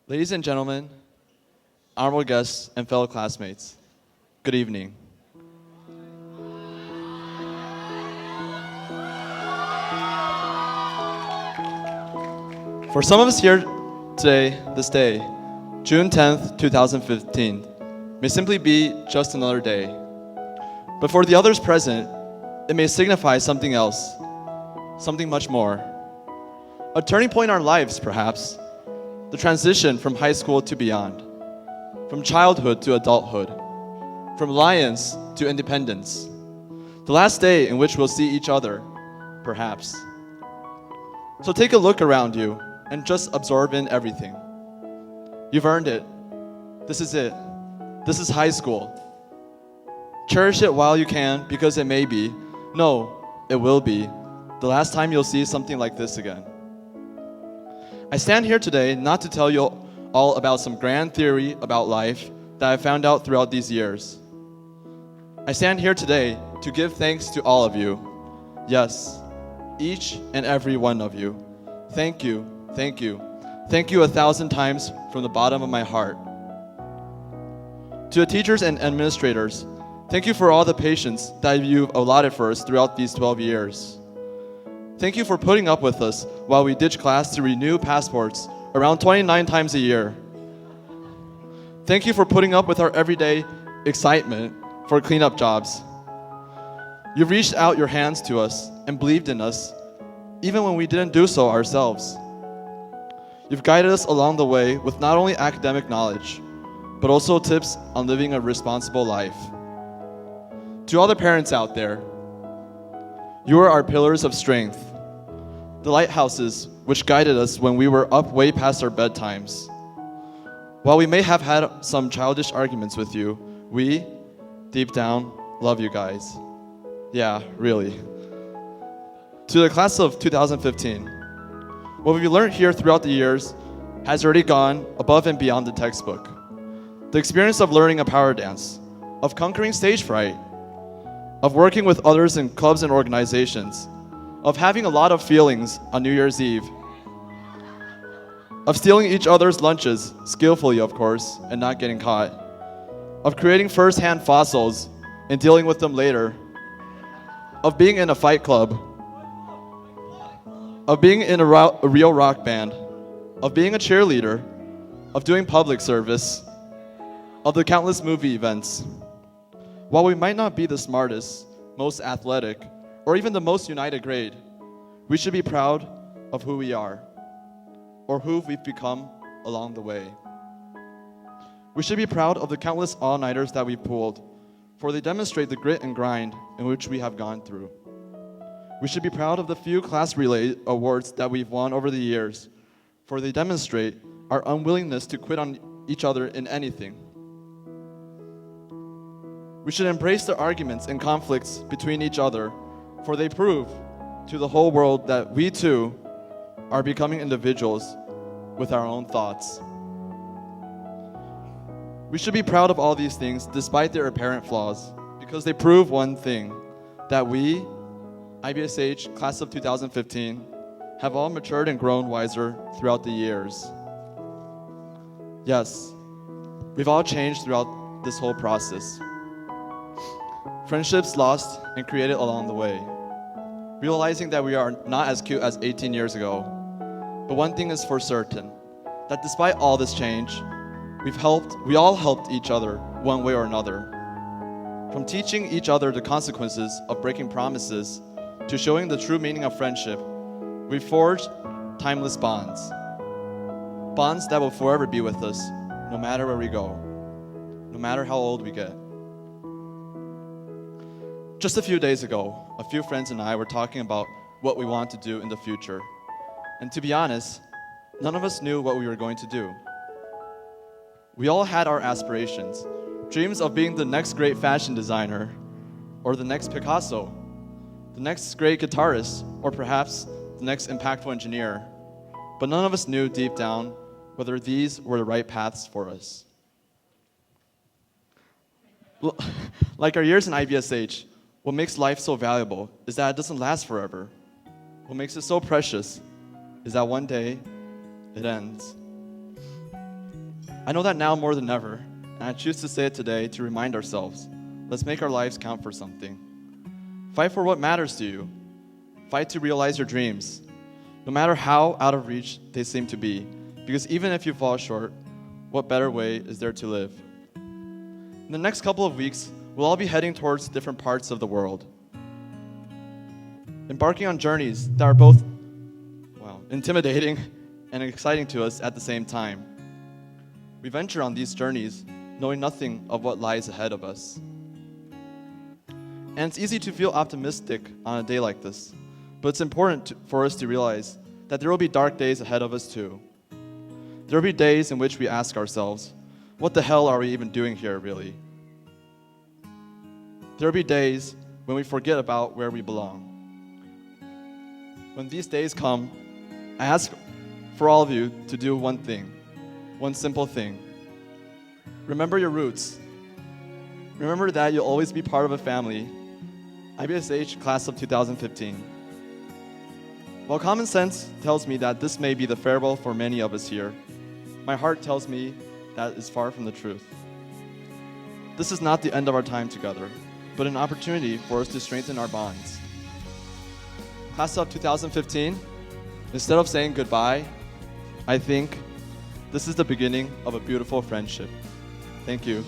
Ladies and gentlemen, honorable guests, and fellow classmates, good evening. For some of us here today, this day, June 10th, 2015, may simply be just another day. But for the others present, it may signify something else, something much more. A turning point in our lives, perhaps. The transition from high school to beyond. From childhood to adulthood. From lions to independence. The last day in which we'll see each other, perhaps. So take a look around you and just absorb in everything. You've earned it. This is it. This is high school. Cherish it while you can, because it may be, no, it will be, the last time you'll see something like this again. I stand here today not to tell you all about some grand theory about life that I found out throughout these years. I stand here today to give thanks to all of you. Yes, each and every one of you. Thank you, thank you. Thank you 1,000 times from the bottom of my heart. To the teachers and administrators, thank you for all the patience that you've allotted for us throughout these 12 years. Thank you for putting up with us while we ditch class to renew passports around 29 times a year. Thank you for putting up with our everyday excitement for cleanup jobs. You've reached out your hands to us and believed in us, even when we didn't do so ourselves. You've guided us along the way with not only academic knowledge, but also tips on living a responsible life. To all the parents out there, you are our pillars of strength, the lighthouses which guided us when we were up way past our bedtimes. While we may have had some childish arguments with you, we, deep down, love you guys. Yeah, really. To the class of 2015, what we've learned here throughout the years has already gone above and beyond the textbook. The experience of learning a power dance, of conquering stage fright, of working with others in clubs and organizations, of having a lot of feelings on New Year's Eve, of stealing each other's lunches, skillfully of course, and not getting caught, of creating first-hand fossils and dealing with them later, of being in a fight club, of being in a real rock band, of being a cheerleader, of doing public service, of the countless movie events. While we might not be the smartest, most athletic, or even the most united grade, we should be proud of who we are, or who we've become along the way. We should be proud of the countless all-nighters that we pulled, for they demonstrate the grit and grind in which we have gone through. We should be proud of the few class relay awards that we've won over the years, for they demonstrate our unwillingness to quit on each other in anything. We should embrace the arguments and conflicts between each other, for they prove to the whole world that we too are becoming individuals with our own thoughts. We should be proud of all these things despite their apparent flaws, because they prove one thing, that we, IBSH class of 2015, have all matured and grown wiser throughout the years. Yes, we've all changed throughout this whole process. Friendships lost and created along the way. Realizing that we are not as cute as 18 years ago. But one thing is for certain, that despite all this change, we all helped each other one way or another. From teaching each other the consequences of breaking promises to showing the true meaning of friendship, we forged timeless bonds. Bonds that will forever be with us, no matter where we go, no matter how old we get. Just a few days ago, a few friends and I were talking about what we want to do in the future. And to be honest, none of us knew what we were going to do. We all had our aspirations, dreams of being the next great fashion designer, or the next Picasso, the next great guitarist, or perhaps the next impactful engineer. But none of us knew deep down whether these were the right paths for us. Like our years in IBSH, what makes life so valuable is that it doesn't last forever. What makes it so precious is that one day it ends. I know that now more than ever, and I choose to say it today to remind ourselves, let's make our lives count for something. Fight for what matters to you. Fight to realize your dreams, no matter how out of reach they seem to be, because even if you fall short, what better way is there to live? In the next couple of weeks, we'll all be heading towards different parts of the world, embarking on journeys that are both, intimidating and exciting to us at the same time. We venture on these journeys knowing nothing of what lies ahead of us. And it's easy to feel optimistic on a day like this, but it's important for us to realize that there will be dark days ahead of us too. There will be days in which we ask ourselves, what the hell are we even doing here, really? There will be days when we forget about where we belong. When these days come, I ask for all of you to do one thing, one simple thing. Remember your roots. Remember that you'll always be part of a family. IBSH Class of 2015. While common sense tells me that this may be the farewell for many of us here, my heart tells me that is far from the truth. This is not the end of our time together, but an opportunity for us to strengthen our bonds. Class of 2015, instead of saying goodbye, I think this is the beginning of a beautiful friendship. Thank you.